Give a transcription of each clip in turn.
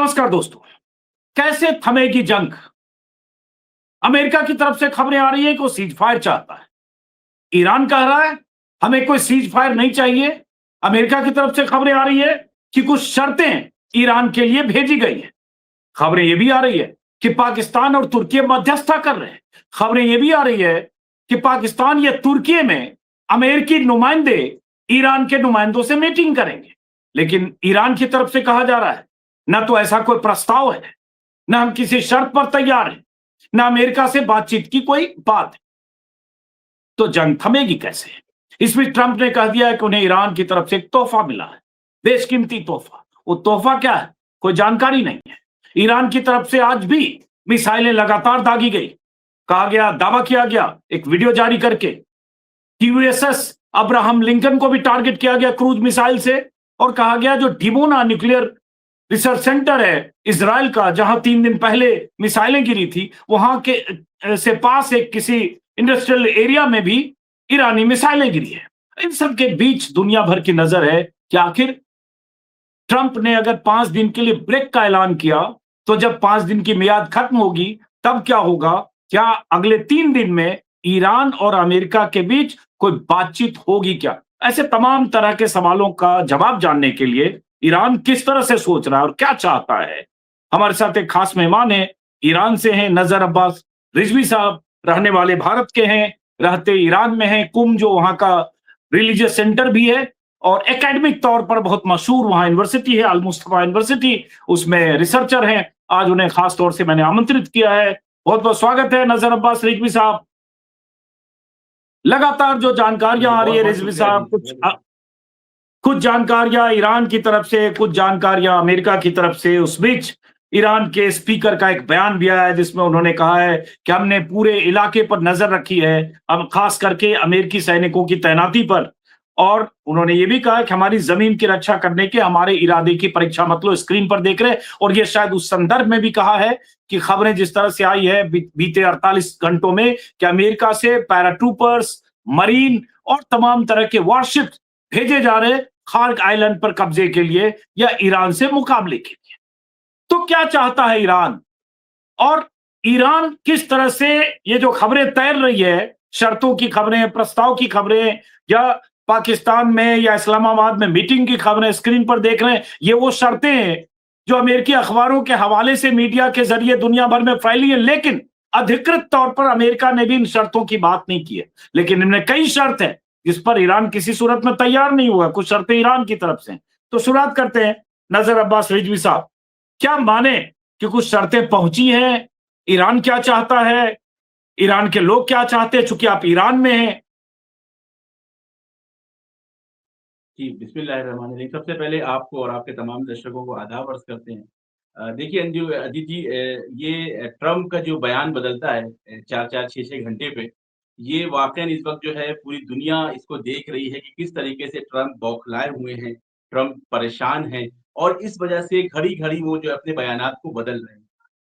नमस्कार दोस्तों। कैसे थमेगी जंग? अमेरिका की तरफ से खबरें आ रही है कि वो सीज फायर चाहता है। ईरान कह रहा है हमें कोई सीज फायर नहीं चाहिए। अमेरिका की तरफ से खबरें आ रही है कि कुछ शर्तें ईरान के लिए भेजी गई हैं। खबरें यह भी आ रही है कि पाकिस्तान और तुर्की मध्यस्थता कर रहे हैं। खबरें यह भी आ रही है कि पाकिस्तान या तुर्की में अमेरिकी नुमाइंदे ईरान के नुमाइंदों से मीटिंग करेंगे। लेकिन ईरान की तरफ से कहा जा रहा है न तो ऐसा कोई प्रस्ताव है, न हम किसी शर्त पर तैयार हैं, न अमेरिका से बातचीत की कोई बात है। तो जंग थमेगी कैसे? इसमें ट्रंप ने कह दिया है कि उन्हें ईरान की तरफ से एक तोहफा मिला है, बेशकीमती तोहफा। वो तोहफा क्या है, कोई जानकारी नहीं है। ईरान की तरफ से आज भी मिसाइलें लगातार दागी गई। कहा गया, दावा किया गया एक वीडियो जारी करके कि यूएसएस अब्राहम लिंकन को भी टारगेट किया गया क्रूज मिसाइल से। और कहा गया जो डिमोना न्यूक्लियर रिसर्च सेंटर है इजराइल का, जहां 3 दिन पहले मिसाइलें गिरी थी, वहां के से पास एक किसी इंडस्ट्रियल एरिया में भी ईरानी मिसाइलें गिरी है। इन सब के बीच दुनिया भर की नजर है कि आखिर ट्रंप ने अगर 5 दिन के लिए ब्रेक का ऐलान किया, तो जब 5 दिन की मियाद खत्म होगी तब क्या होगा? क्या अगले 3 दिन में ईरान और अमेरिका के बीच कोई बातचीत होगी क्या? ऐसे तमाम तरह के सवालों का जवाब जानने के लिए ईरान किस तरह से सोच रहा है और क्या चाहता है, हमारे साथ एक खास मेहमान है। ईरान से हैं नजर अब्बास रिजवी साहब, रहने वाले भारत के हैं, रहते ईरान में हैं। कुम जो वहां का रिलीजियस सेंटर भी है और एकेडमिक तौर पर बहुत मशहूर वहां यूनिवर्सिटी है, अल मुस्तफा यूनिवर्सिटी, उसमें रिसर्चर हैं। आज उन्हें खास तौर से मैंने आमंत्रित किया है। बहुत बहुत स्वागत है नजर अब्बास रिजवी साहब। लगातार जो जानकारियां आ रही है बहुत रिजवी शुक्रिया साहब, जी। कुछ जानकारियां ईरान की तरफ से, कुछ जानकारियां अमेरिका की तरफ से। उस बीच ईरान के स्पीकर का एक बयान भी आया है जिसमें उन्होंने कहा है कि हमने पूरे इलाके पर नजर रखी है, अब खास करके अमेरिकी सैनिकों की तैनाती पर। और उन्होंने ये भी कहा कि हमारी जमीन की रक्षा करने के हमारे इरादे की परीक्षा मत लो, स्क्रीन पर देख रहे हैं। और ये शायद उस संदर्भ में भी कहा है कि खबरें जिस तरह से आई है बीते 48 घंटों में कि अमेरिका से पैराट्रूपर्स, मरीन और तमाम तरह के वॉरशिप भेजे जा रहे खार्क आइलैंड पर कब्जे के लिए या ईरान से मुकाबले के लिए। तो क्या चाहता है ईरान? और ईरान किस तरह से ये जो खबरें तैर रही है, शर्तों की खबरें, प्रस्ताव की खबरें, या पाकिस्तान में या इस्लामाबाद में मीटिंग की खबरें स्क्रीन पर देख रहे हैं, ये वो शर्तें हैं जो अमेरिकी अखबारों के हवाले से मीडिया के जरिए दुनिया भर में फैली है। लेकिन अधिकृत तौर पर अमेरिका ने भी इन शर्तों की बात नहीं की है। लेकिन इनमें कई शर्त है जिस पर ईरान किसी सूरत में तैयार नहीं हुआ। कुछ शर्तें ईरान की तरफ से। तो शुरुआत करते हैं नजर अब्बास रिजवी साहब, क्या माने कि कुछ शर्तें पहुंची हैं? ईरान क्या चाहता है? ईरान के लोग क्या चाहते हैं, चूंकि आप ईरान में हैं? जी, बिस्मिल्लाहिर्रहमानिर्रहीम। सबसे पहले आपको और आपके तमाम दर्शकों को आदाब अर्ज़ करते हैं। देखिए अंजू अजीत जी, ये ट्रम्प का जो बयान बदलता है 4-4, 6-6 घंटे पे, ये वाक़ईन इस वक़्त जो है पूरी दुनिया इसको देख रही है कि किस तरीके से ट्रम्प बौखलाए हुए हैं, ट्रम्प परेशान हैं और इस वजह से घड़ी-घड़ी वो जो है अपने बयानात को बदल रहे हैं।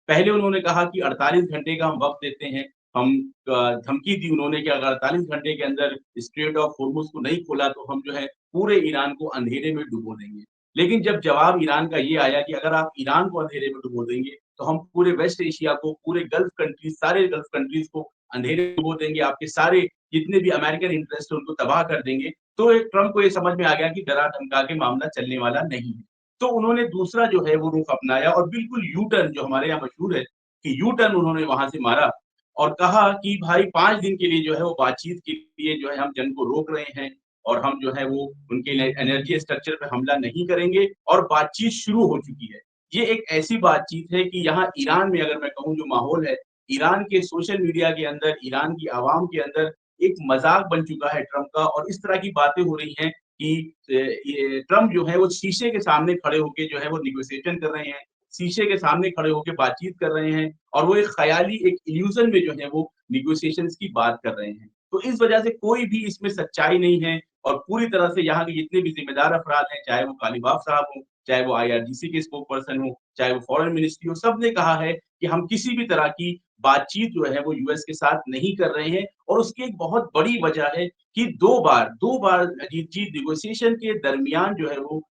पहले उन्होंने कहा कि 48 घंटे का हम वक़्त देते हैं। हम धमकी दी उन्होंने कि अगर 48 घंटे के अंदर स्ट्रेट ऑफ हॉर्मुज़ को नहीं खोला तो हम जो है पूरे ईरान को अंधेरे में डुबो देंगे। लेकिन जब जवाब ईरान का ये आया कि अगर आप ईरान को अंधेरे में डुबो देंगे, तो हम पूरे वेस्ट एशिया को, पूरे गल्फ कंट्रीज़, सारे गल्फ कंट्रीज़ को अंधेरे में डुबो देंगे, आपके सारे जितने भी अमेरिकन इंटरेस्ट है उनको तबाह कर देंगे। तो एक ट्रम्प को ये समझ में आ गया कि डरा-धमका के मामला चलने वाला नहीं है। तो उन्होंने दूसरा जो है वो रुख अपनाया और बिल्कुल यू टर्न, जो हमारे यहाँ मशहूर है कि यू टर्न उन्होंने वहाँ से मारा और कहा कि भाई 5 दिन के लिए जो है वो बातचीत के लिए जो है हम जंग को रोक रहे हैं और हम जो है वो उनके एनर्जी स्ट्रक्चर पे हमला नहीं करेंगे और बातचीत शुरू हो चुकी है। ये एक ऐसी बातचीत है कि यहाँ ईरान में अगर मैं कहूँ जो माहौल है, ईरान के सोशल मीडिया के अंदर, ईरान की आवाम के अंदर एक मज़ाक बन चुका है ट्रम्प का और इस तरह की बातें हो रही हैं कि ये ट्रम्प जो है वो शीशे के सामने खड़े होके जो है वो नेगोशिएशन कर रहे हैं, शीशे के सामने खड़े होके बातचीत कर रहे हैं और वो एक ख़याली एक इल्यूज़न में जो है वो नेगोशिएशंस की बात कर रहे हैं। तो इस वजह से कोई भी इसमें सच्चाई नहीं है और पूरी तरह से यहाँ के जितने भी ज़िम्मेदार अफ़राद हैं, चाहे वो कालीबाफ साहब हों, चाहे वो आईआरजीसी के स्पोक पर्सन हों, चाहे वो फ़ॉरेन मिनिस्ट्री हो, सबने कहा है कि हम किसी भी तरह की बातचीत जो है वो यूएस के साथ नहीं कर रहे हैं और उसकी एक बहुत बड़ी वजह है कि 2 बार अजीत जी नेगोशिएशन के दरमियान जो है वो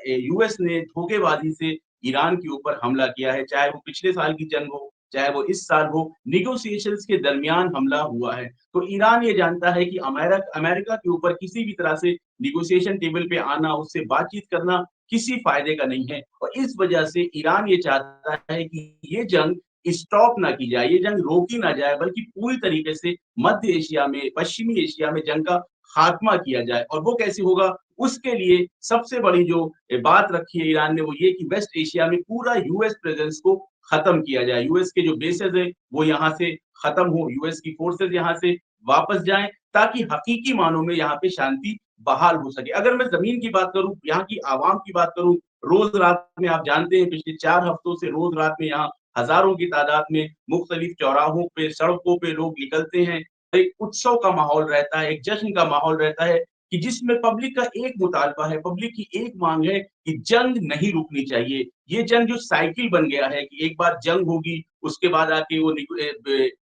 यूएस ने धोखेबाज़ी से ईरान के ऊपर हमला किया है, चाहे वो पिछले साल की जंग हो, चाहे वो इस साल हो, नेगोशिएशंस के दरमियान हमला हुआ है। तो ईरान ये जानता है कि अमेरिका के ऊपर किसी भी तरह से नेगोशिएशन टेबल पे आना, उससे बातचीत करना किसी फ़ायदे का नहीं है और इस वजह से ईरान ये चाहता है कि ये जंग स्टॉप ना की जाए, ये जंग रोकी ना जाए बल्कि पूरी तरीके से मध्य एशिया में, पश्चिमी एशिया में जंग का खात्मा किया जाए और वो कैसे होगा? उसके लिए सबसे बड़ी जो बात रखी है ईरान ने वो ये कि वेस्ट एशिया में पूरा यूएस प्रेज़ेंस को खत्म किया जाए। यूएस के जो बेसेज़ हैं, वो यहाँ से खत्म हो, यूएस की फ़ोर्सेज़ यहाँ से वापस जाएँ ताकि हकीकी मानों में यहाँ पे शांति बहाल हो सके। अगर मैं ज़मीन की बात करूँ, यहाँ की आवाम की बात करूँ, रोज़ रात में आप जानते हैं पिछले 4 हफ्तों से रोज़ रात में यहाँ हज़ारों की तादाद में मुख्तलिफ चौराहों पे, सड़कों पे लोग निकलते हैं। एक उत्सव का माहौल रहता है, एक जश्न का माहौल रहता है कि जिसमें पब्लिक का एक मुतालबा है, पब्लिक की एक माँग है कि जंग नहीं रुकनी चाहिए। ये जंग जो साइकिल बन गया है कि एक बार जंग होगी, उसके बाद आके वो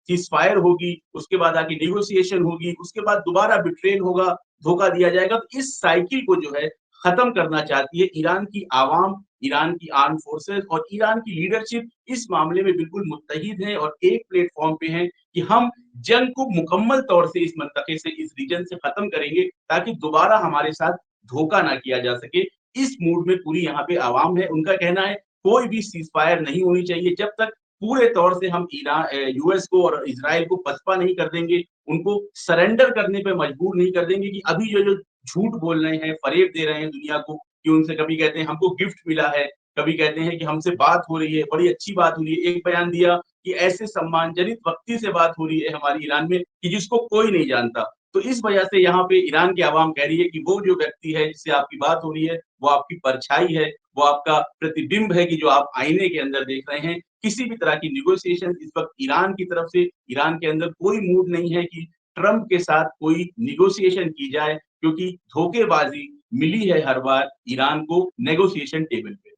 सीज़फायर होगी, उसके बाद आके नेगोशिएशन होगी, उसके बाद दोबारा बिट्रेयल होगा, धोखा दिया जाएगा। तो इस साइकिल को जो है खत्म करना चाहती है ईरान की आवाम, ईरान की आर्म्ड फोर्सेस और ईरान की लीडरशिप इस मामले में बिल्कुल मुत्तहिद है और एक प्लेटफ़ॉर्म पे हैं कि हम जंग को मुकम्मल तौर से इस मंतके से, इस रीजन से खत्म करेंगे ताकि दोबारा हमारे साथ धोखा ना किया जा सके। इस मूड में पूरी यहाँ पे आवाम है। उनका कहना है कोई भी सीज़फायर नहीं होनी चाहिए जब तक पूरे तौर से हम यूएस को और इज़राइल को पसपा नहीं कर देंगे, उनको सरेंडर करने पे मजबूर नहीं कर देंगे कि अभी जो जो झूठ बोल रहे हैं, फ़रेब दे रहे हैं दुनिया को कि उनसे कभी कहते हैं हमको गिफ्ट मिला है, कभी कहते हैं कि हमसे बात हो रही है, बड़ी अच्छी बात हो रही है। एक बयान दिया कि ऐसे सम्मानजनित व्यक्ति से बात हो रही है हमारी ईरान में कि जिसको कोई नहीं जानता। तो इस वजह से यहाँ पे ईरान की आवाम कह रही है कि वो जो व्यक्ति है जिससे आपकी बात हो रही है, वो आपकी परछाई है, वो आपका प्रतिबिंब है कि जो आप आईने के अंदर देख रहे हैं। किसी भी तरह की नेगोशिएशन इस वक़्त ईरान की तरफ से ईरान के अंदर कोई मूड नहीं है कि ट्रम्प के साथ कोई नेगोशिएशन की जाए क्योंकि धोखेबाज़ी मिली है हर बार ईरान को नेगोशिएशन टेबल पे।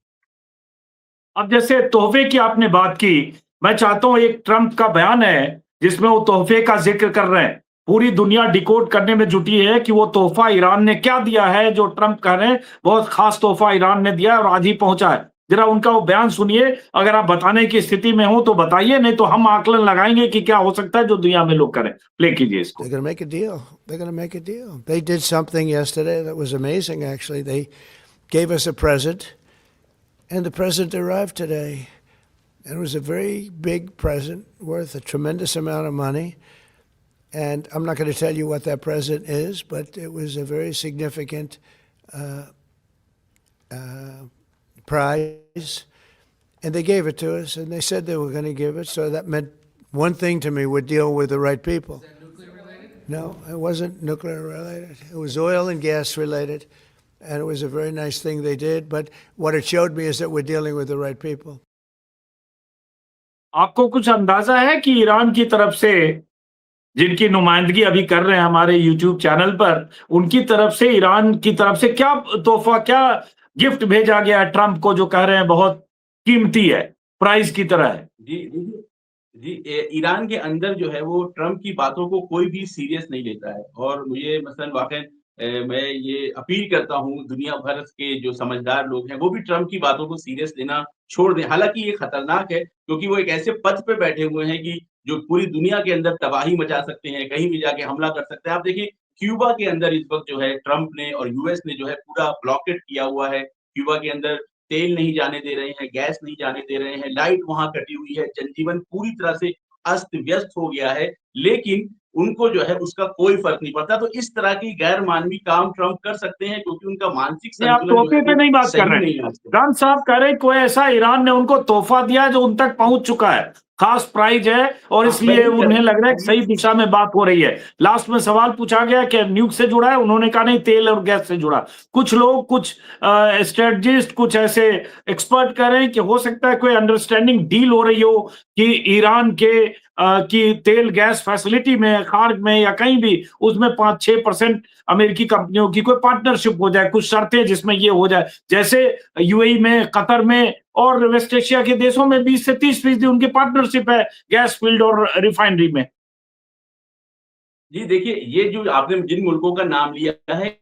अब जैसे तोहफे की आपने बात की, मैं चाहता हूँ एक ट्रम्प का बयान है जिसमें वो तोहफे का ज़िक्र कर रहे हैं। पूरी दुनिया डिकोड करने में जुटी है कि वो तोहफ़ा ईरान ने क्या दिया है जो ट्रम्प कह रहे हैं बहुत ख़ास तोहफ़ा ईरान ने दिया है और आज ही पहुँचा है। ज़रा उनका वो बयान सुनिए, अगर आप बताने की स्थिति में हो तो बताइए, नहीं तो हम आकलन लगाएँगे कि क्या हो सकता है जो दुनिया में लोग करें। प्ले कीजिए इसको। They're going to make a deal. They're going to make a deal. They did something yesterday that was amazing, actually. They gave us a present, and the present arrived today. And it was a very big present worth a tremendous amount of money. And I'm not going to tell you what that present is, but it was a very significant prize. And they gave it to us, and they said they were going to give it. So that meant one thing to me: we're dealing with the right people. No, it wasn't nuclear related. It was oil and gas related, and it was a very nice thing they did. But what it showed me is that we're dealing with the right people. आपको कुछ अंदाजा है कि Iran की तरफ से जिनकी नुमाइंदगी अभी कर रहे हैं हमारे यूट्यूब चैनल पर, उनकी तरफ से ईरान की तरफ से क्या तोहफा, क्या गिफ्ट भेजा गया है ट्रम्प को जो कह रहे हैं बहुत कीमती है, प्राइज की तरह है? जी, देखिए ईरान के अंदर जो है वो ट्रम्प की बातों को कोई भी सीरियस नहीं लेता है और मुझे मसलन वाक़ई मैं ये अपील करता हूँ दुनिया भर के जो समझदार लोग हैं, वो भी ट्रम्प की बातों को सीरियस लेना छोड़ दें। हालाँकि ये खतरनाक है क्योंकि वो एक ऐसे पद पे बैठे हुए हैं कि जो पूरी दुनिया के अंदर तबाही मचा सकते हैं, कहीं भी जाके हमला कर सकते हैं। आप देखिए क्यूबा के अंदर इस वक़्त जो है ट्रम्प ने और यूएस ने जो है पूरा ब्लॉकेट किया हुआ है। क्यूबा के अंदर तेल नहीं जाने दे रहे हैं, गैस नहीं जाने दे रहे हैं, लाइट वहाँ कटी हुई है, जनजीवन पूरी तरह से अस्त-व्यस्त हो गया है, लेकिन उनको जो है उसका कोई फ़र्क नहीं पड़ता। तो इस तरह की गैर मानवी काम ट्रम्प कर सकते हैं क्योंकि उनका मानसिक नहीं, आप संतुलन जो तोहफे है पे वो नहीं बात कर सही रहे नहीं हैं। है आजकल। खान साहब कह रहे हैं कोई ऐसा ईरान ने उनको तोहफा दिया जो उन तक पहुंच चुका है, खास प्राइज है और हाँ, इसलिए वही उन्हें लग रहा है कि अभी सही दिशा में बात हो रही है। लास्ट में सवाल पूछा गया कि न्यूक से जुड़ा है, उन्होंने कहा नहीं तेल और गैस से जुड़ा। कुछ लोग, कुछ स्ट्रेटजिस्ट, कुछ ऐसे एक्सपर्ट कह रहे हैं कि हो सकता है कोई अंडरस्टैंडिंग डील हो रही हो कि ईरान के की तेल गैस फैसिलिटी में, खार्ग में या कहीं भी उसमें 5-6% अमेरिकी कंपनियों की कोई पार्टनरशिप हो जाए, कुछ शर्तें जिसमें ये हो जाए, जैसे यूएई में, कतर में और वेस्ट एशिया के देशों में 20 से 30% उनकी पार्टनरशिप है गैस फील्ड और रिफाइनरी में। जी, देखिए ये जो आपने जिन मुल्कों का नाम लिया है,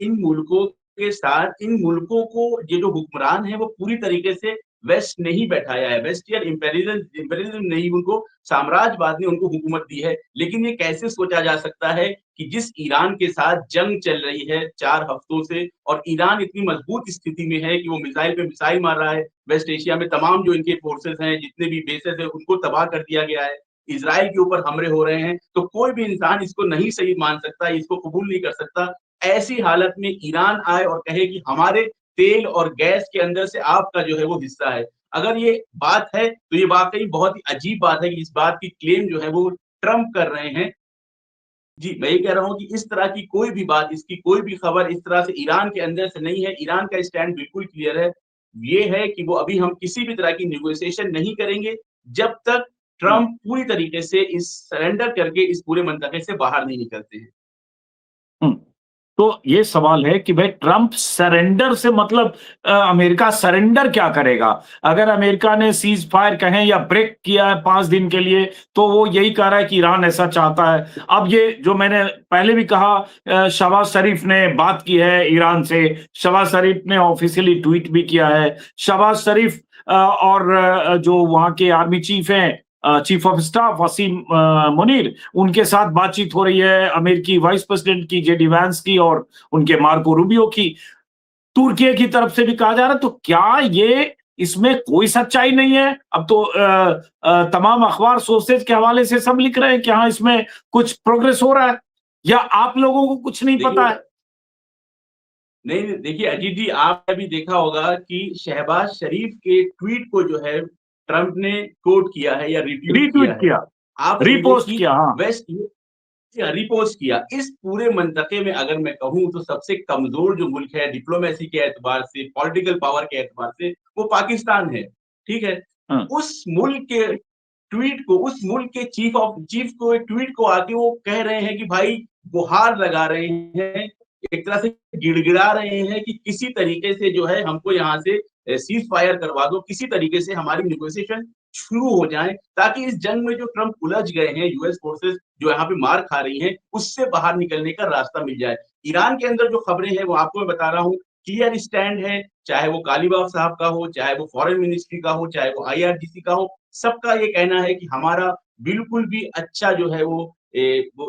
इन मुल्कों के साथ इन मुल्कों को ये जो हुक्मरान हैं वो पूरी तरीके से वेस्ट ने ही बैठाया है, वेस्टियन इंपेरियलिज्म ने ही उनको, साम्राज्यवाद ने उनको हुकूमत दी है। लेकिन ये कैसे सोचा जा सकता है कि जिस ईरान के साथ जंग चल रही है 4 हफ्तों से और ईरान इतनी मजबूत स्थिति में है कि वो मिसाइल पे मिसाइल मार रहा है, वेस्ट एशिया में तमाम जो इनके फोर्सेस हैं, जितने भी बेसेस हैं, उनको तबाह कर दिया गया है। इज़राइल के ऊपर हमले हो रहे हैं, तो कोई भी इंसान इसको नहीं सही मान सकता, इसको कबूल नहीं कर सकता। ऐसी हालत में ईरान आए और कहे कि हमारे तेल और गैस के अंदर से आपका जो है वो हिस्सा है। अगर ये बात है, तो ये वाक़ई बहुत ही अजीब बात है कि इस बात की क्लेम जो है वो ट्रम्प कर रहे हैं। जी, मैं ये कह रहा हूँ कि इस तरह की कोई भी बात, इसकी कोई भी खबर इस तरह से ईरान के अंदर से नहीं है। ईरान का स्टैंड बिल्कुल क्लियर है। ये है कि वो अभी हम किसी भी तरह की नेगोशिएशन नहीं करेंगे, जब तक हम्म, ट्रम्प पूरी तरीके से इस सरेंडर करके इस पूरे मंतक़े से बाहर नहीं निकलते हैं। हम्म। तो ये सवाल है कि भाई ट्रम्प सरेंडर से मतलब अमेरिका सरेंडर क्या करेगा? अगर अमेरिका ने सीज फायर कहें या ब्रेक किया है 5 दिन के लिए, तो वो यही कह रहा है कि ईरान ऐसा चाहता है। अब ये जो मैंने पहले भी कहा, शहबाज शरीफ ने बात की है ईरान से, शहबाज शरीफ ने ऑफिशियली ट्वीट भी किया है। शहबाज शरीफ और जो वहाँ के आर्मी चीफ हैं, chief of staff Wasim Munir, उनके साथ बातचीत हो रही है अमेरिकी वाइस प्रेसिडेंट की जेडी वैंस की और उनके मार्को रूबियो की। तुर्की की तरफ से भी कहा जा रहा है, तो क्या ये इसमें कोई सच्चाई नहीं है? अब तो तमाम अखबार सोर्सेज के हवाले से सब लिख रहे हैं कि हाँ, इसमें कुछ प्रोग्रेस हो रहा है, या आप लोगों को कुछ नहीं पता देखिए है? नहीं, नहीं, देखिए अजीत जी, आपने भी देखा होगा कि शहबाज शरीफ के ट्वीट को जो है ट्रम्प ने कोट किया है या रीट्वीट किया रीट्वीट है। किया, आप समझिए रीपोस्ट कि किया, हाँ। वेस्ट या रिपोस्ट किया। इस पूरे मंतक़े में अगर मैं कहूँ तो सबसे कमज़ोर जो मुल्क है डिप्लोमेसी के एतबार से, पॉलिटिकल पावर के एतबार से, वो पाकिस्तान है, ठीक है? हाँ, उस मुल्क के ट्वीट को, उस मुल्क के चीफ को एक ट्वीट को आके वो कह रहे हैं कि भाई गुहार लगा रहे हैं, एक तरह से गिड़गिड़ा रहे हैं कि किसी तरीके से जो है हमको यहाँ से सीज़ फायर करवा दो, किसी तरीके से हमारी नेगोशिएशन शुरू हो जाए, ताकि इस जंग में जो ट्रम्प उलझ गए हैं, यूएस फोर्सेस जो यहाँ पे मार खा रही हैं, उससे बाहर निकलने का रास्ता मिल जाए। ईरान के अंदर जो खबरें हैं, वो आपको मैं बता रहा हूँ, क्लियर स्टैंड है, चाहे वो कालीबाफ साहब का हो, चाहे वो फॉरेन मिनिस्ट्री का हो, चाहे वो आईआरजीसी का हो, सबका ये कहना है कि हमारा बिल्कुल भी अच्छा जो है वो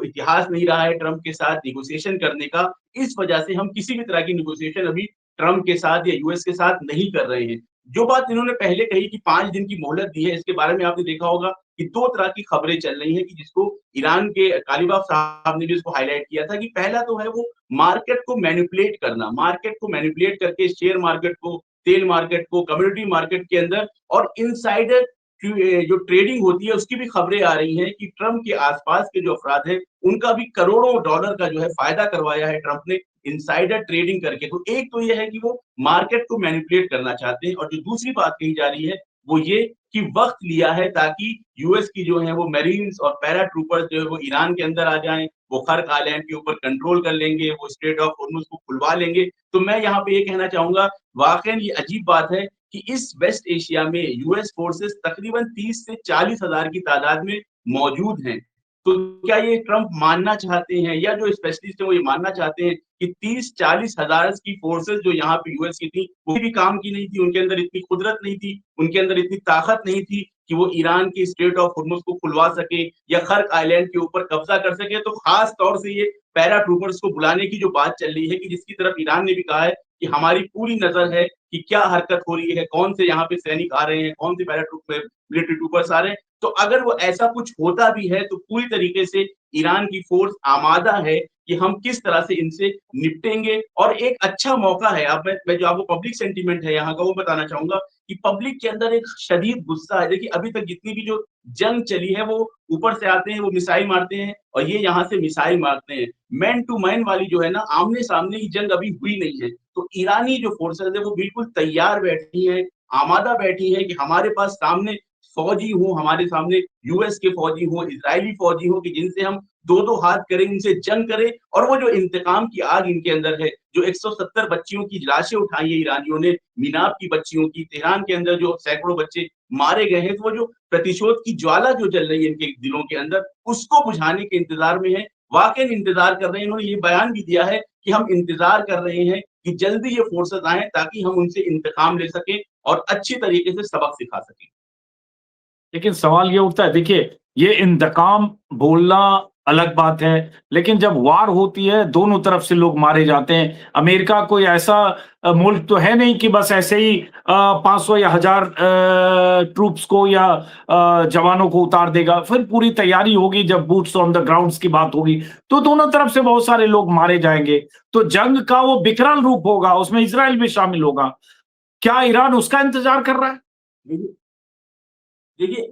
इतिहास नहीं रहा है ट्रम्प के साथ नेगोशिएशन करने का। इस वजह से हम किसी भी तरह की नेगोशिएशन अभी ट्रम्प के साथ या यूएस के साथ नहीं कर रहे हैं। जो बात इन्होंने पहले कही कि 5 दिन की मोहलत दी है, इसके बारे में आपने देखा होगा कि 2 तरह की खबरें चल रही हैं कि जिसको ईरान के कालीबाफ साहब ने भी इसको हाइलाइट किया था कि पहला तो है वो मार्केट को मैनिपुलेट करके शेयर मार्केट को, तेल मार्केट को, कमोडिटी मार्केट के अंदर और इनसाइडर जो ट्रेडिंग होती है उसकी भी खबरें आ रही हैं कि ट्रम्प के आसपास के जो अफराद हैं, उनका भी करोड़ों डॉलर का जो है फायदा करवाया है ट्रम्प ने इनसाइडर ट्रेडिंग करके। तो एक तो ये है कि वो मार्केट को मैनिपुलेट करना चाहते हैं और जो दूसरी बात कही जा रही है, वो ये कि वक़्त लिया है ताकि यूएस की जो है वो मेरिन्स और पैरा ट्रूपर्स जो है वो ईरान के अंदर आ जाएँ, वो खर्क आइलैंड के ऊपर कंट्रोल कर लेंगे, वो स्ट्रेट ऑफ हॉर्मुज़ को खुलवा लेंगे। तो मैं यहाँ पे ये कहना चाहूँगा, वाक़ई ये अजीब बात है कि इस वेस्ट एशिया में यूएस फोर्सेस तकरीबन 30 से 40 हज़ार की तादाद में मौजूद हैं। तो क्या ये ट्रम्प मानना चाहते हैं या जो स्पेशलिस्ट हैं वो ये मानना चाहते हैं कि 30-40 हज़ार की फोर्सेस जो यहाँ पे यूएस की थी, वो भी काम की नहीं थी, उनके अंदर इतनी कुदरत नहीं थी, उनके अंदर इतनी ताकत नहीं थी कि वो ईरान के स्ट्रेट ऑफ हॉर्मुज़ को खुलवा सके या खर्क आइलैंड के ऊपर कब्जा कर सके। तो खास तौर से ये पैरा ट्रूपर्स को बुलाने की जो बात चल रही है कि जिसकी तरफ ईरान ने भी कहा है कि हमारी पूरी नज़र है कि क्या हरकत हो रही है, कौन से यहाँ पे सैनिक आ रहे हैं, कौन से पैरा ट्रूप मिलिट्री ट्रूपर्स आ रहे हैं। तो अगर वो ऐसा कुछ होता भी है तो पूरी तरीके से ईरान की फोर्स आमादा है कि हम किस तरह से इनसे निपटेंगे और एक अच्छा मौका है। अब मैं जो आपको पब्लिक सेंटीमेंट है यहाँ का वो बताना चाहूँगा कि पब्लिक के अंदर एक शदीद गुस्सा है। देखिए अभी तक जितनी भी जो जंग चली है वो ऊपर से आते हैं, वो मिसाइल मारते हैं और ये यहाँ से मिसाइल मारते हैं। मैन टू मैन वाली जो है ना आमने-सामने की जंग अभी हुई नहीं है। तो ईरानी जो फोर्सेस है वो बिल्कुल तैयार बैठी हैं, आमादा बैठी हैं कि हमारे पास सामने फौजी हों, हमारे सामने यूएस के फौजी हों, इज़राइली फौजी हों कि जिनसे हम 2-2 हाथ करें, उनसे जंग करें और वो जो इंतकाम की आग इनके अंदर है, जो 170 बच्चियों की लाशें उठाई है ईरानियों ने, मीनाब की बच्चियों की, तेहरान के अंदर जो सैकड़ों बच्चे मारे गए हैं, तो वो जो प्रतिशोध की ज्वाला जो जल रही है इनके दिलों के अंदर, उसको बुझाने के इंतज़ार में हैं। वाक़ई इंतज़ार कर रहे हैं। इन्होंने ये बयान भी दिया है कि हम इंतज़ार कर रहे हैं कि जल्दी ये फ़ोर्सेज़ आएँ ताकि हम उनसे इंतकाम ले सकें और अच्छी तरीके से सबक सिखा सकें। लेकिन सवाल ये उठता है, देखिए, ये इंतकाम बोलना अलग बात है, लेकिन जब वार होती है दोनों तरफ से लोग मारे जाते हैं। अमेरिका कोई ऐसा मुल्क तो है नहीं कि बस ऐसे ही 500 या 1000 ट्रूप्स को या जवानों को उतार देगा। फिर पूरी तैयारी होगी, जब बूट्स ऑन द ग्राउंड्स की बात होगी तो दोनों तरफ से बहुत सारे लोग मारे जाएंगे। तो जंग का वो विकराल रूप होगा, उसमें इजराइल भी शामिल होगा। क्या ईरान उसका इंतजार कर रहा है? देखिए देखिए,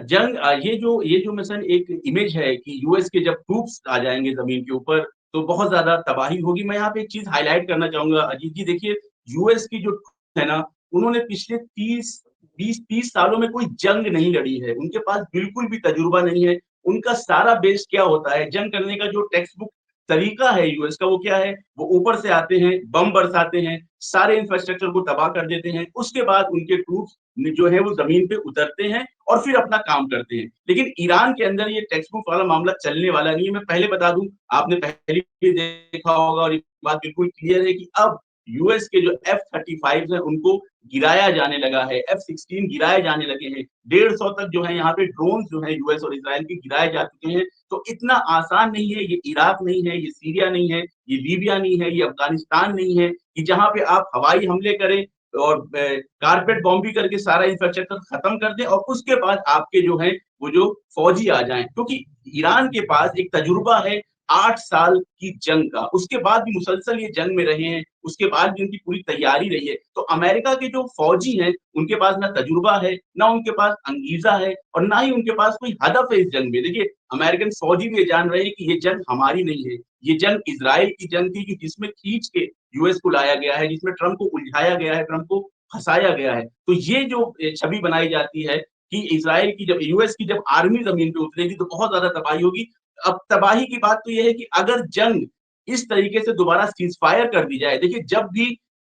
जंग ये जो मिशन एक इमेज है कि यूएस के जब ट्रूप्स आ जाएँगे ज़मीन के ऊपर, तो बहुत ज़्यादा तबाही होगी। मैं यहाँ पे एक चीज़ हाइलाइट करना चाहूँगा अजीत जी, देखिए यूएस की जो ट्रूप है ना, उन्होंने पिछले 20-30 सालों में कोई जंग नहीं लड़ी है। उनके पास बिल्कुल भी तजुर्बा नहीं है। उनका सारा बेस क्या होता है, जंग करने का जो टेक्स्ट बुक तरीका है यूएस का, वो क्या है? वो ऊपर से आते हैं, बम बरसाते हैं, सारे इंफ्रास्ट्रक्चर को तबाह कर देते हैं। उसके बाद उनके ट्रूप्स जो है वो ज़मीन पे उतरते हैं और फिर अपना काम करते हैं। लेकिन ईरान के अंदर ये टेक्स्ट बुक वाला मामला चलने वाला नहीं है। मैं पहले बता दूँ, आपने पहले भी देखा होगा और ये बात बिल्कुल क्लियर है कि अब यूएस के जो F-35 हैं उनको गिराया जाने लगा है, F-16 गिराए जाने लगे हैं। 150 तक जो है यहाँ पे ड्रोन्स जो हैं यूएस और इज़राइल के गिराए जा चुके हैं। तो इतना आसान नहीं है, ये इराक नहीं है, ये सीरिया नहीं है, ये लीबिया नहीं है, ये अफ़गानिस्तान नहीं है कि जहाँ पे आप हवाई हमले करें और कारपेट बॉम्ब भी करके सारा इंफ्रास्ट्रक्चर खत्म कर दें और उसके बाद आपके जो है वो जो फौजी आ जाएँ। क्योंकि ईरान के पास एक तजुर्बा है 8 साल की जंग का, उसके बाद भी मुसलसल ये जंग में रहे हैं, उसके बाद भी उनकी पूरी तैयारी रही है। तो अमेरिका के जो फौजी हैं, उनके पास ना तजुर्बा है, ना उनके पास अंगीज़ा है और ना ही उनके पास कोई हदफ है इस जंग में। देखिए, अमेरिकन फौजी भी ये जान रहे हैं कि ये जंग हमारी नहीं है, ये जंग इज़राइल की जंग थी कि जिसमें खींच के यूएस को लाया गया है, जिसमें ट्रम्प को उलझाया गया है, ट्रम्प को फँसाया गया है। तो ये जो छवि बनाई जाती है कि इज़राइल की जब यूएस की जब आर्मी ज़मीन पे उतरेगी तो बहुत ज़्यादा तबाही होगी। अब तबाही की बात तो ये है कि अगर जंग इस तरीके से दोबारा सीज़फायर कर दी जाए, देखिए जब भी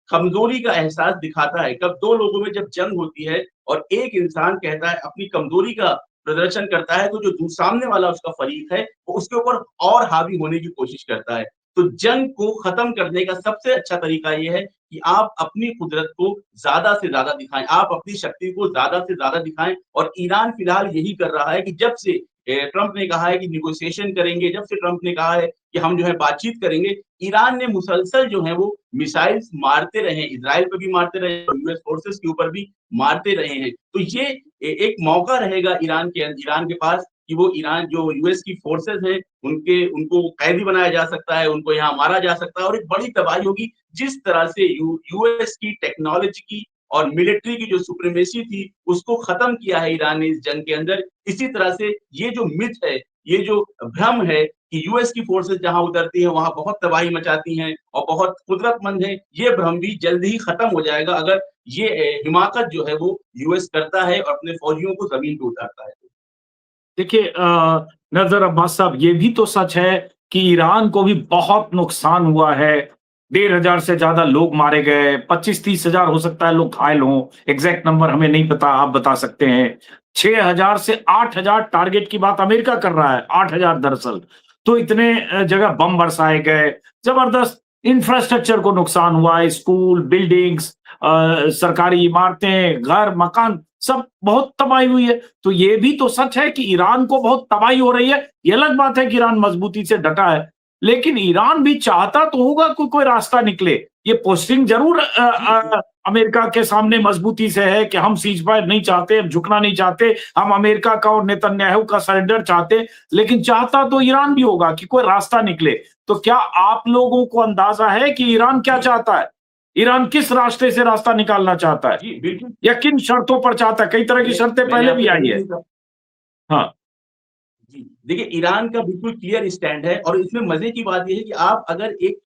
कमज़ोरी का एहसास दिखाता है, कब 2 लोगों में जब जंग होती है और एक इंसान कहता है अपनी कमज़ोरी का प्रदर्शन करता है, तो जो सामने वाला उसका फरीक है, वो उसके ऊपर और हावी होने की कोशिश करता है। तो जंग को खत्म करने का सबसे अच्छा तरीका ये है कि आप अपनी कुदरत को ज़्यादा से ज़्यादा दिखाएँ, आप अपनी शक्ति को ज़्यादा से ज़्यादा दिखाएँ और ईरान फिलहाल यही कर रहा है कि जब से ट्रम्प ने कहा है कि नेगोशिएशन करेंगे, जब से ट्रम्प ने कहा है कि हम जो है बातचीत करेंगे, ईरान ने मुसलसल जो है वो मिसाइल्स मारते रहे, इज़राइल पे भी मारते रहे और यूएस फोर्सेस के ऊपर भी मारते रहे हैं। तो ये एक मौका रहेगा ईरान के पास कि वो ईरान जो यूएस की फोर्सेस हैं, उनको कैदी बनाया जा सकता है, उनको यहाँ मारा जा सकता है और एक बड़ी तबाही होगी। जिस तरह से यूएस की टेक्नोलॉजी की और मिलिट्री की जो सुप्रीमेसी थी, उसको खत्म किया है ईरान ने इस जंग के अंदर। इसी तरह से ये जो मिथ है, ये जो भ्रम है कि यूएस की फोर्सेस जहाँ उतरती हैं, वहाँ बहुत तबाही मचाती हैं और बहुत कुदरतमंद हैं, ये भ्रम भी जल्द ही खत्म हो जाएगा अगर ये हिमाकत जो है वो यूएस करता है और अपने फौजियों को ज़मीन पे उतारता है। देखिए, नज़र अब्बास साहब, ये भी तो सच है कि ईरान को भी बहुत नुकसान हुआ है। 1,500 से ज़्यादा लोग मारे गए, 25-30 हज़ार हो सकता है लोग घायल हों, एग्ज़ैक्ट नंबर हमें नहीं पता, आप बता सकते हैं। 6,000 से 8,000 टारगेट की बात अमेरिका कर रहा है, 8,000 दरअसल। तो इतने जगह बम बरसाए गए, ज़बरदस्त इंफ्रास्ट्रक्चर को नुकसान हुआ है, स्कूल, बिल्डिंग्स, सरकारी इमारतें, घर, मकान, सब बहुत तबाही हुई है। तो ये भी तो सच है कि ईरान को बहुत तबाही हो रही है। ये अलग बात है कि ईरान मजबूती से डटा है, लेकिन ईरान भी चाहता तो होगा कोई रास्ता निकले। ये पोस्टिंग जरूर अमेरिका के सामने मजबूती से है कि हम सीजफायर नहीं चाहते, हम झुकना नहीं चाहते, हम अमेरिका का और नेतन्याहू का सरेंडर चाहते, लेकिन चाहता तो ईरान भी होगा कि कोई रास्ता निकले। तो क्या आप लोगों को अंदाजा है कि ईरान क्या चाहता है? ईरान किस रास्ते से रास्ता निकालना चाहता है जी, बिल्कुल। या किन शर्तों पर चाहता है? कई तरह की शर्तें मैंने पहले भी आपसे आई पहले है। भी कहा हाँ, जी, देखिए ईरान का बिल्कुल क्लियर स्टैंड है और इसमें मज़े की बात ये है कि आप अगर एक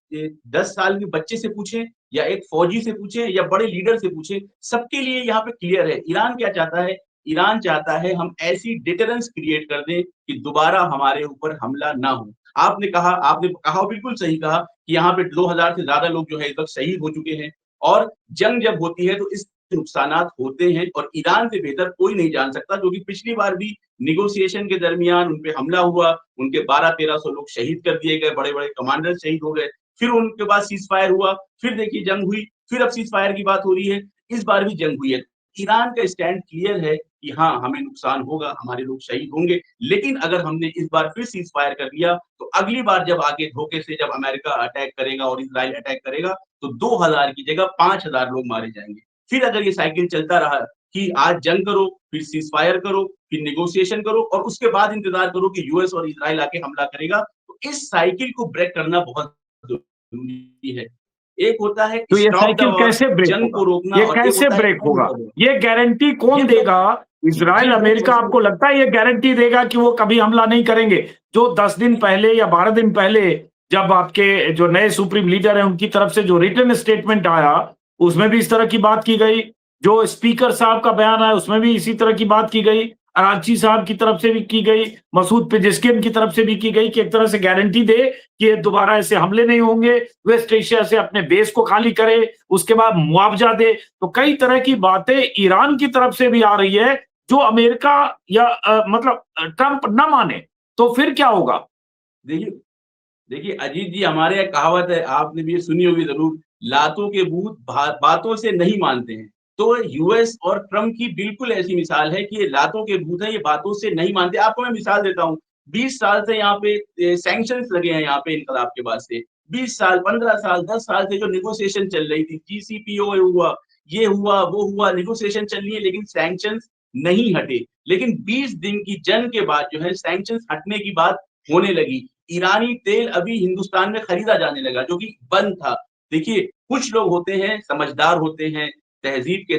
10 साल के बच्चे से पूछें या एक फौजी से पूछें या बड़े लीडर से पूछें, सबके लिए यहाँ पे क्लियर है। ईरान क्या चाहता है? ईरान चाहता है हम ऐसी डिटरेंस क्रिएट कर दें कि दोबारा हमारे ऊपर हमला ना हो। आपने कहा बिल्कुल सही कहा कि यहाँ पे 2000 से ज़्यादा लोग जो है इस वक़्त शहीद हो चुके हैं और जंग जब होती है तो इस नुकसानात होते हैं और ईरान से बेहतर कोई नहीं जान सकता क्योंकि पिछली बार भी नेगोशिएशन के दरमियान उन पे हमला हुआ, उनके 12-1300 लोग शहीद कर दिए गए, बड़े-बड़े कमांडर शहीद हो गए। फिर उनके बाद सीज़फायर हुआ, फिर देखिए जंग हुई, फिर अब सीज़फायर की बात हो रही है। इस बार भी जंग हुई है। ईरान का स्टैंड क्लियर है कि हाँ, हमें नुकसान होगा, हमारे लोग शहीद होंगे, लेकिन अगर हमने इस बार फिर सीज़ फायर कर लिया, तो अगली बार जब आगे धोखे से जब अमेरिका अटैक करेगा और इज़राइल अटैक करेगा, तो 2000 की जगह 5000 लोग मारे जाएँगे। फिर अगर ये साइकिल चलता रहा कि आज जंग करो, फिर सीज़ फायर करो, फिर नेगोशिएशन करो और उसके बाद इंतज़ार करो कि यूएस और इज़राइल आके हमला करेगा, तो इस साइकिल को ब्रेक करना बहुत ज़रूरी है। एक होता है तो ये स्टॉप द साइकिल वॉर, कैसे ब्रेक जंग को होगा? रोकना ये और एक कैसे होता है ब्रेक एंड होगा? The war. ये गारंटी कौन ये देगा? जी, इज़राइल, बहुत अमेरिका, मुश्किल आपको लगता है ये गारंटी देगा कि वो कभी हमला नहीं करेंगे? जो 10 दिन पहले या 12 दिन पहले जब आपके जो नए सुप्रीम लीडर हैं, उनकी तरफ से जो रिटन स्टेटमेंट आया, उसमें भी इस तरह की बात की गई। जो स्पीकर साहब का बयान आया, उसमें भी इसी तरह की बात की गई। अरागची साहब की तरफ से भी की गई, मसूद पेजेस्कियन की तरफ से भी की गई कि एक तरह से गारंटी दे कि ये दोबारा ऐसे हमले नहीं होंगे, वेस्ट एशिया से अपने बेस को खाली करे, उसके बाद मुआवजा दे। तो कई तरह की बातें ईरान की तरफ से भी आ रही है, जो अमेरिका या मतलब ट्रंप ना माने, तो फिर क्या होगा? देखिए देखिए, अजीत जी, हमारे यहाँ कहावत है, आपने भी ये सुनी होगी ज़रूर, लातों के भूत बातों से नहीं मानते हैं। तो यूएस और ट्रम्प की बिल्कुल ऐसी मिसाल है कि ये लातों के भूत हैं, ये बातों से नहीं मानते। आपको मैं मिसाल देता हूँ, 20 साल से यहाँ पे सैंक्शंस लगे हैं यहाँ पे इनकलाब के बाद से। 20 साल, 15 साल, 10 साल से जो नेगोशिएशन चल रही थी, जीसीपीओए हुआ, ये हुआ, वो हुआ, नेगोशिएशन चल रही है, लेकिन सैंक्शंस नहीं हटे। लेकिन 20 दिन की जंग के बाद जो है सैंक्शंस हटने की बात होने लगी। ईरानी तेल अभी हिंदुस्तान में खरीदा जाने लगा, जो कि बंद था। देखिए, कुछ लोग होते हैं, समझदार होते हैं, तहज़ीब के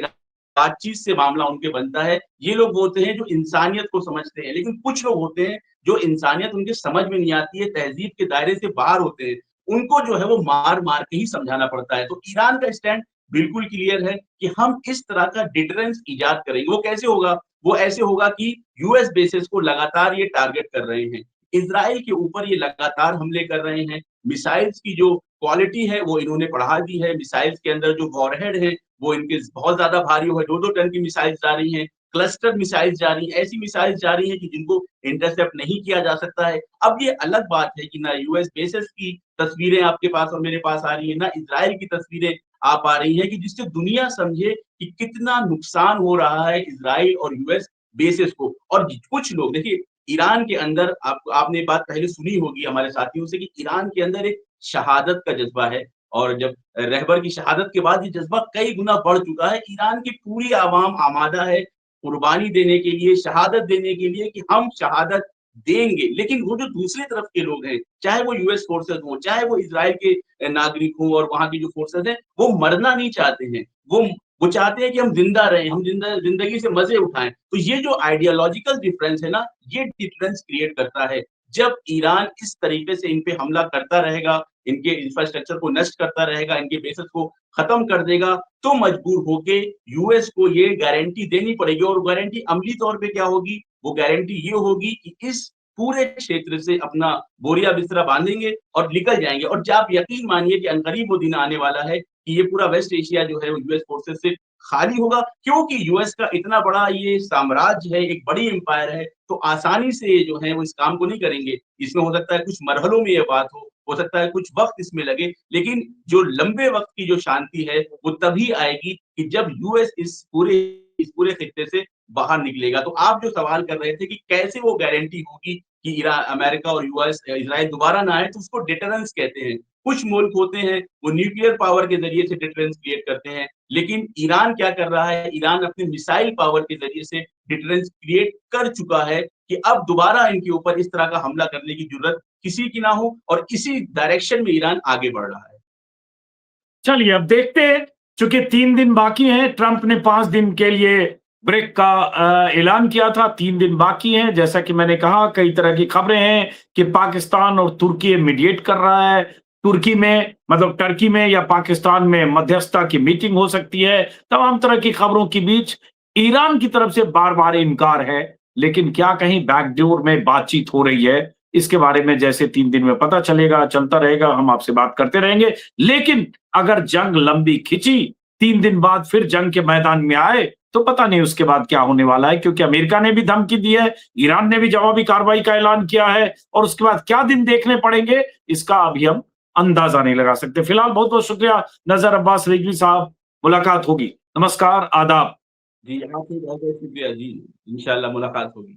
बातचीत से मामला उनके बनता है। ये लोग वो होते हैं जो इंसानियत को समझते हैं, लेकिन कुछ लोग होते हैं जो इंसानियत उनके समझ में नहीं आती है, तहज़ीब के दायरे से बाहर होते हैं। उनको जो है वो मार-मार के ही समझाना पड़ता है। तो ईरान का स्टैंड बिल्कुल क्लियर है कि हम इस तरह का डिटरेंस इजाद करेंगे। वो कैसे होगा? वो ऐसे होगा कि यूएस बेसेस को लगातार ये टारगेट कर रहे हैं। इज़राइल के ऊपर ये लगातार हमले कर रहे हैं। मिसाइल्स की जो क्वालिटी है वो इन्होंने बढ़ा दी है। मिसाइल्स के अंदर जो वॉरहेड है वो इनके बहुत ज़्यादा भारी है, 2-2 टन की मिसाइल्स जा रही हैं। क्लस्टर मिसाइल्स जा रही हैं, ऐसी मिसाइल्स जा रही हैं कि जिनको इंटरसेप्ट नहीं किया जा सकता है। अब ये अलग बात है कि ना यूएस बेसेस की तस्वीरें आपके पास और मेरे पास आ रही हैं, ना इज़राइल की तस्वीरें आ पा रही हैं कि जिससे दुनिया समझे कि कितना नुकसान हो रहा है इज़राइल और यूएस बेसेस को। और कुछ लोग देखिए, ईरान के अंदर आपने ये बात पहले सुनी होगी हमारे साथियों से कि ईरान के अंदर एक शहादत का जज़्बा है और जब रहबर की शहादत के बाद ये जज़्बा कई गुना बढ़ चुका है। ईरान की पूरी आवाम आमादा है कुर्बानी देने के लिए, शहादत देने के लिए कि हम शहादत देंगे। लेकिन वो जो दूसरी तरफ के लोग हैं, चाहे वो यूएस फ़ोर्सेस हों, चाहे वो इज़राइल के नागरिक हों और वहाँ की जो फ़ोर्सेस हैं, वो मरना नहीं चाहते हैं। वो चाहते हैं कि हम ज़िंदा रहें, हम ज़िंदगी से मज़े उठाएँ। तो ये जो आइडियोलॉजिकल डिफरेंस है ना, ये डिफरेंस क्रिएट करता है। जब ईरान इस तरीके से इन पे हमला करता रहेगा, इनके इंफ्रास्ट्रक्चर को नष्ट करता रहेगा, इनके बेसेस को खत्म कर देगा, तो मजबूर होके यूएस को ये गारंटी देनी पड़ेगी और गारंटी अमली तौर पे क्या होगी? वो गारंटी ये होगी कि इस पूरे क्षेत्र से अपना बोरिया-बिस्तरा बाँधेंगे और निकल जाएँगे और आप यकीन मानिए कि अनकरीब वो दिन आने वाला है कि ये पूरा वेस्ट एशिया जो है वो यूएस फोर्सेस से खाली होगा, क्योंकि यूएस का इतना बड़ा ये साम्राज्य है, एक बड़ी एम्पायर है, तो आसानी से ये जो है वो इस काम को नहीं करेंगे। इसमें हो सकता है कुछ मरहलों में ये बात हो सकता है कुछ वक़्त इसमें लगे, लेकिन जो लंबे वक़्त की जो शांति है, वो तभी आएगी कि जब यूएस इस पूरे खित्ते से बाहर निकलेगा। तो आप जो सवाल कर रहे थे कि कैसे वो गारंटी होगी कि अमेरिका और यूएस इज़राइल दोबारा ना आए, तो उसको डिटरेंस कहते हैं। कुछ मुल्क होते हैं, वो न्यूक्लियर पावर के ज़रिए से डिटरेंस क्रिएट करते हैं, लेकिन ईरान क्या कर रहा है? ईरान अपने मिसाइल पावर के ज़रिए से डिटरेंस क्रिएट कर चुका है कि अब दोबारा इनके ऊपर इस तरह का हमला करने की ज़रूरत किसी की ना हो और इसी डायरेक्शन में ईरान आगे बढ़ रहा है। चलिए अब देखते हैं, चूंकि 3 दिन बाकी हैं, ट्रंप ने 5 दिन के लिए ब्रेक का ऐलान किया था, 3 दिन बाकी हैं। जैसा कि मैंने कहा, कई तरह की खबरें हैं कि पाकिस्तान और तुर्की मीडिएट कर रहा है। तुर्की में मतलब टर्की में या पाकिस्तान में मध्यस्थता की मीटिंग हो सकती है। तमाम तरह की खबरों के बीच ईरान की तरफ से बार-बार इनकार है, लेकिन क्या कहीं बैकडोर में बातचीत हो रही है? इसके बारे में जैसे 3 दिन में पता चलेगा, चलता रहेगा, हम आपसे बात करते रहेंगे। लेकिन अगर जंग लंबी खिंची, 3 दिन बाद फिर जंग के मैदान में आए, तो पता नहीं उसके बाद क्या होने वाला है, क्योंकि अमेरिका ने भी धमकी दी है, ईरान ने भी जवाबी कार्रवाई का ऐलान किया है और उसके बाद क्या दिन देखने पड़ेंगे, इसका अभी हम अंदाजा नहीं लगा सकते। फिलहाल बहुत-बहुत शुक्रिया नज़र अब्बास रिजवी साहब, मुलाकात होगी। नमस्कार, आदाब। जी, आपसे बहुत-बहुत शुक्रिया जी। इंशाल्लाह मुलाकात होगी।